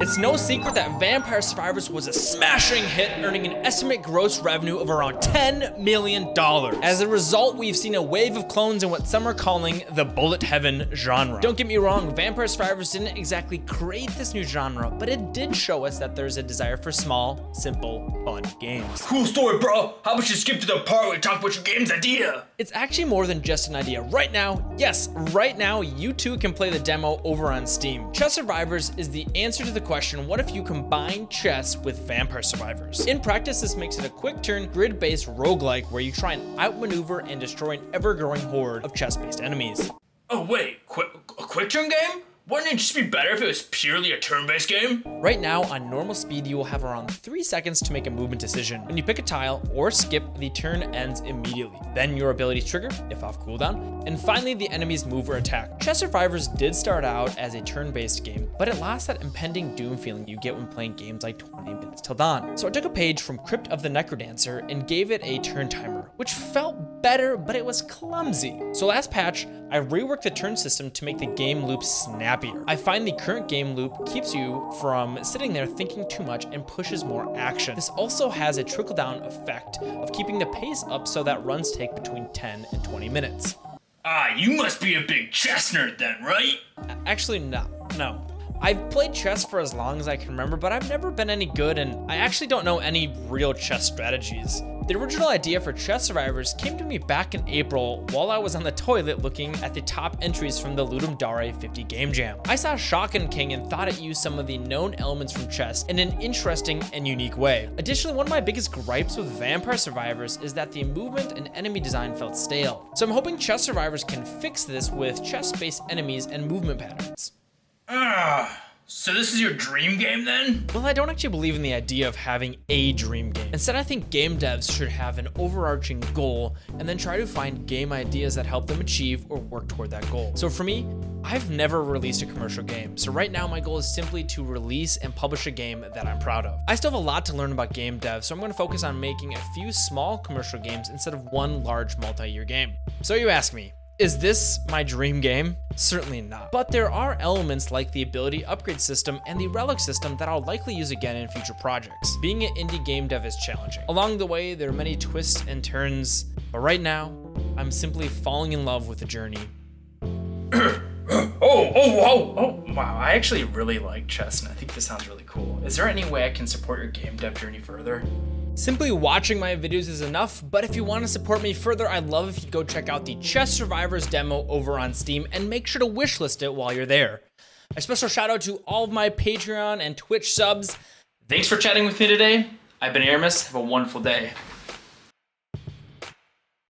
It's no secret that Vampire Survivors was a smashing hit, earning an estimated gross revenue of around $10 million. As a result, we've seen a wave of clones in what some are calling the bullet heaven genre. Don't get me wrong, Vampire Survivors didn't exactly create this new genre, but it did show us that there's a desire for small, simple, fun games. Cool story, bro. How about you skip to the part where you talk about your game's idea? It's actually more than just an idea. Right now, yes, right now, you too can play the demo over on Steam. Chess Survivors is the answer to the question, what if you combine chess with Vampire Survivors? In practice, this makes it a quick turn, grid-based roguelike where you try and outmaneuver and destroy an ever-growing horde of chess-based enemies. Oh wait, a quick turn game? Wouldn't it just be better if it was purely a turn-based game? Right now, on normal speed, you will have around 3 seconds to make a movement decision. When you pick a tile or skip, the turn ends immediately. Then your abilities trigger, if off cooldown, and finally the enemy's move or attack. Chess Survivors did start out as a turn-based game, but it lost that impending doom feeling you get when playing games like 20 Minutes Till Dawn. So I took a page from Crypt of the Necrodancer and gave it a turn timer, which felt better, but it was clumsy. So last patch, I reworked the turn system to make the game loop snappier. I find the current game loop keeps you from sitting there thinking too much and pushes more action. This also has a trickle-down effect of keeping the pace up so that runs take between 10 and 20 minutes. Ah, you must be a big chess nerd then, right? Actually, no. I've played chess for as long as I can remember, but I've never been any good, and I actually don't know any real chess strategies. The original idea for Chess Survivors came to me back in April while I was on the toilet looking at the top entries from the Ludum Dare 50 Game Jam. I saw Shotgun King and thought it used some of the known elements from chess in an interesting and unique way. Additionally, one of my biggest gripes with Vampire Survivors is that the movement and enemy design felt stale. So I'm hoping Chess Survivors can fix this with chess-based enemies and movement patterns. So this is your dream game then? Well, I don't actually believe in the idea of having a dream game. Instead, I think game devs should have an overarching goal and then try to find game ideas that help them achieve or work toward that goal. So for me, I've never released a commercial game. So right now, my goal is simply to release and publish a game that I'm proud of. I still have a lot to learn about game dev, so I'm going to focus on making a few small commercial games instead of one large multi-year game. So you ask me, is this my dream game? Certainly not. But there are elements like the ability upgrade system and the relic system that I'll likely use again in future projects. Being an indie game dev is challenging. Along the way, there are many twists and turns, but right now, I'm simply falling in love with the journey. Oh, wow, I actually really like chess and I think this sounds really cool. Is there any way I can support your game dev journey further? Simply watching my videos is enough, but if you want to support me further, I'd love if you go check out the Chess Survivors demo over on Steam and make sure to wishlist it while you're there. A special shout out to all of my Patreon and Twitch subs. Thanks for chatting with me today. I've been Aarimous. Have a wonderful day.